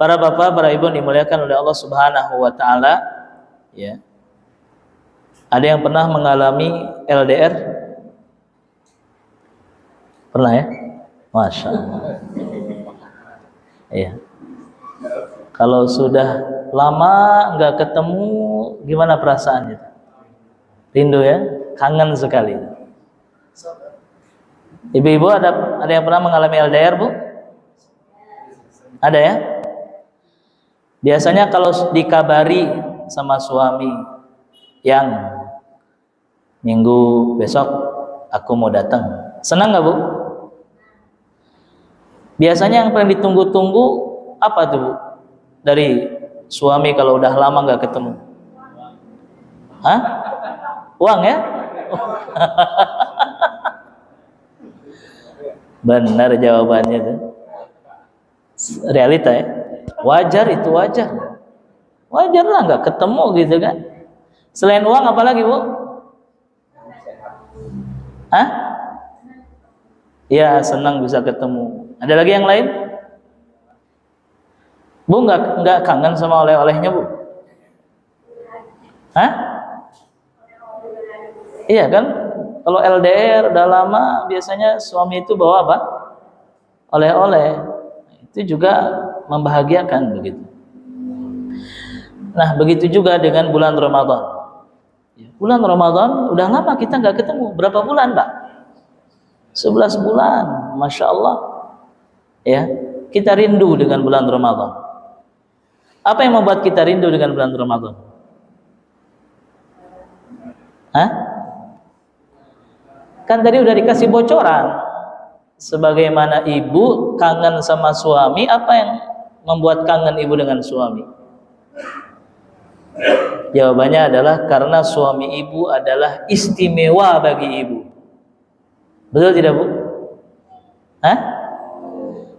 Para bapak, para ibu dimuliakan oleh Allah Subhanahu wa taala, ya. Ada yang pernah mengalami LDR? Pernah ya? Masya Allah. Iya. Kalau sudah lama nggak ketemu, gimana perasaannya? Rindu ya? Kangen sekali. Ibu-ibu ada yang pernah mengalami LDR, Bu? Ada ya? Biasanya kalau dikabari sama suami yang minggu besok aku mau datang, senang nggak, Bu? Biasanya yang paling ditunggu-tunggu apa tuh, Bu? Dari suami kalau udah lama nggak ketemu? Hah? Uang ya? Benar jawabannya tuh. Realita ya. Wajar itu, wajar. Wajar lah nggak ketemu gitu kan. Selain uang apa lagi, Bu? Hah? Ya, senang bisa ketemu. Ada lagi yang lain? Bu nggak kangen sama oleh-olehnya, Bu? Hah? Iya kan? Kalau LDR udah lama biasanya suami itu bawa apa? Oleh-oleh. Itu juga membahagiakan begitu. Nah, begitu juga dengan bulan Ramadan. Bulan Ramadan udah lama kita nggak ketemu. Berapa bulan, Pak? 11 bulan. Masya Allah. Ya, kita rindu dengan bulan Ramadan. Apa yang membuat kita rindu dengan bulan Ramadan? Hah? Kan tadi udah dikasih bocoran. Sebagaimana ibu kangen sama suami, apa yang membuat kangen ibu dengan suami? Jawabannya adalah karena suami ibu adalah istimewa bagi ibu. Betul tidak, Bu? Hah?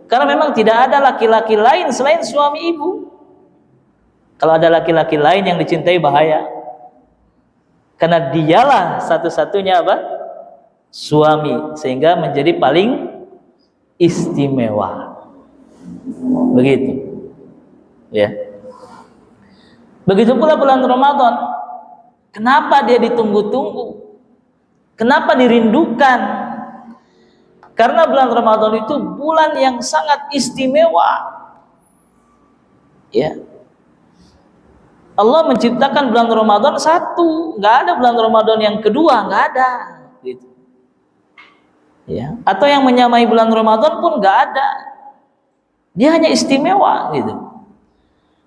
Karena memang tidak ada laki-laki lain selain suami ibu. Kalau ada laki-laki lain yang dicintai bahaya. Karena dialah satu-satunya apa? Suami, sehingga menjadi paling istimewa. Begitu. Ya. Begitu pula bulan Ramadan. Kenapa dia ditunggu-tunggu? Kenapa dirindukan? Karena bulan Ramadan itu bulan yang sangat istimewa. Ya. Allah menciptakan bulan Ramadan satu, nggak ada bulan Ramadan yang kedua, nggak ada. Gitu. Ya. Atau yang menyamai bulan Ramadan pun nggak ada. Dia hanya istimewa, gitu.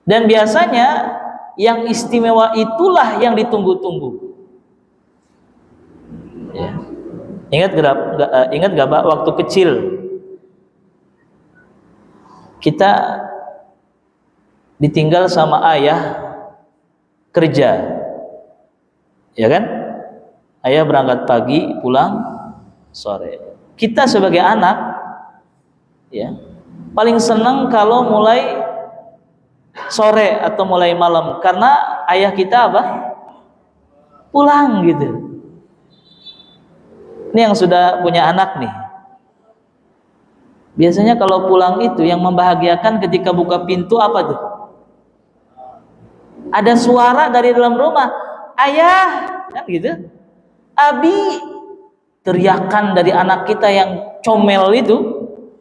Dan biasanya yang istimewa itulah yang ditunggu-tunggu. Ya. Ingat gak Pak, waktu kecil kita ditinggal sama ayah kerja, ya kan? Ayah berangkat pagi, pulang sore. Kita sebagai anak, ya, paling senang kalau mulai sore atau mulai malam, karena ayah kita apa? Pulang gitu. Ini yang sudah punya anak nih. Biasanya kalau pulang itu yang membahagiakan ketika buka pintu apa tuh? Ada suara dari dalam rumah, ayah, kan gitu. Abi, teriakan dari anak kita yang comel itu,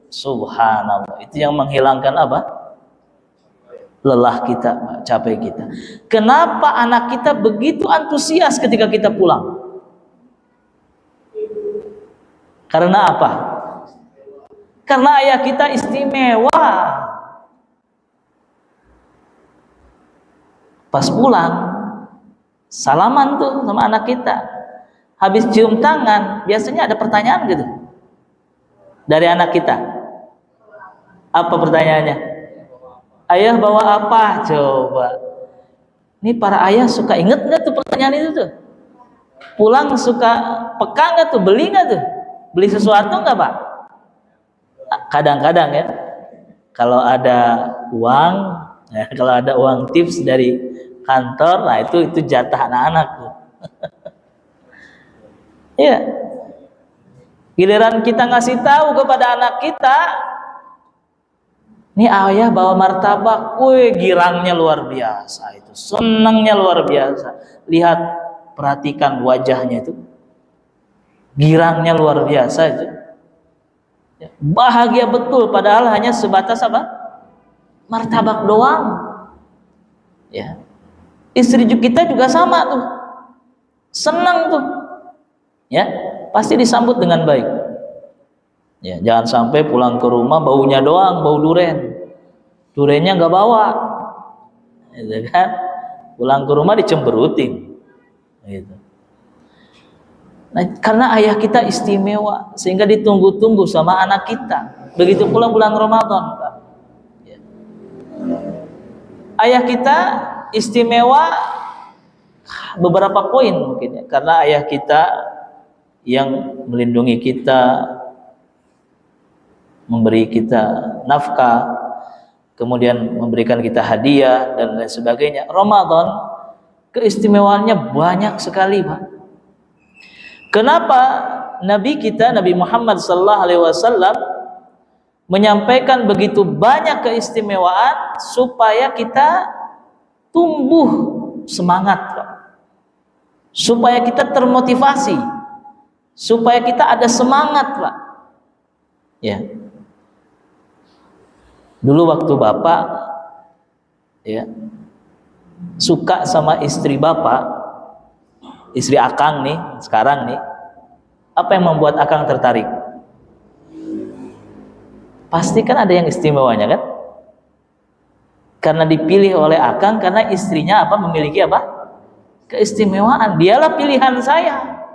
subhanallah, itu yang menghilangkan apa? Lelah kita, capek kita. Kenapa anak kita begitu antusias ketika kita pulang? Karena apa? Karena ayah kita istimewa. Pas pulang, salaman tuh sama anak kita. Habis cium tangan, biasanya ada pertanyaan gitu dari anak kita. Apa pertanyaannya? Ayah bawa apa? Coba. Ini para ayah suka inget nggak tuh pertanyaan itu tuh? Pulang suka peka nggak tuh? Beli nggak tuh? Beli sesuatu nggak, Pak? Kadang-kadang ya, kalau ada uang, ya, kalau ada uang tips dari kantor, nah itu jatah anak-anak tuh. Ya, giliran kita ngasih tahu kepada anak kita, Ini ayah bawa martabak, wih girangnya luar biasa itu, senangnya luar biasa. Lihat, perhatikan wajahnya itu, girangnya luar biasa itu, bahagia betul. Padahal hanya sebatas apa? Martabak doang. Ya, istri kita juga sama tuh, senang tuh, ya pasti disambut dengan baik. Ya, jangan sampai pulang ke rumah baunya doang, bau duren, durennya nggak bawa, gitu kan? Pulang ke rumah dicemberutin, gitu. Nah, karena ayah kita istimewa sehingga ditunggu-tunggu sama anak kita. Begitu pula bulan Ramadan, Pak. Ya. Ayah kita istimewa beberapa poin mungkin ya, karena ayah kita yang melindungi kita, memberi kita nafkah, kemudian memberikan kita hadiah dan lain sebagainya. Ramadan keistimewaannya banyak sekali, Pak. Kenapa Nabi kita, Nabi Muhammad SAW menyampaikan begitu banyak keistimewaan supaya kita tumbuh semangat, Pak. Supaya kita termotivasi, supaya kita ada semangat, Pak. Ya. Dulu waktu bapak ya suka sama istri bapak, istri akang nih sekarang nih, apa yang membuat akang tertarik? Pasti kan ada yang istimewanya kan? Karena dipilih oleh akang, karena istrinya apa, memiliki apa? Keistimewaan. Dialah pilihan saya.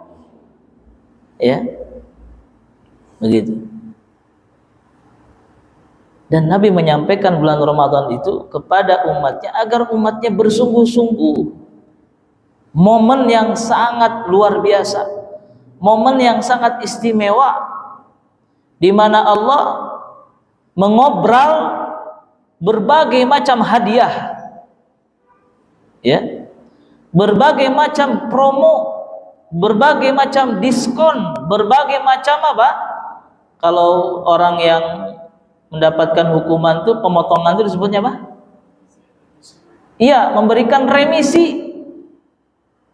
Ya. Begitu. Dan Nabi menyampaikan bulan Ramadan itu kepada umatnya agar umatnya bersungguh-sungguh. Momen yang sangat luar biasa, momen yang sangat istimewa, di mana Allah mengobrol berbagai macam hadiah, ya, berbagai macam promo, berbagai macam diskon, berbagai macam apa? Kalau orang yang mendapatkan hukuman tuh, pemotongan itu disebutnya apa? Iya, memberikan remisi,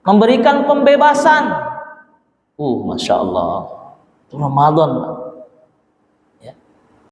memberikan pembebasan. Masya Allah, itu Ramadan, Pak.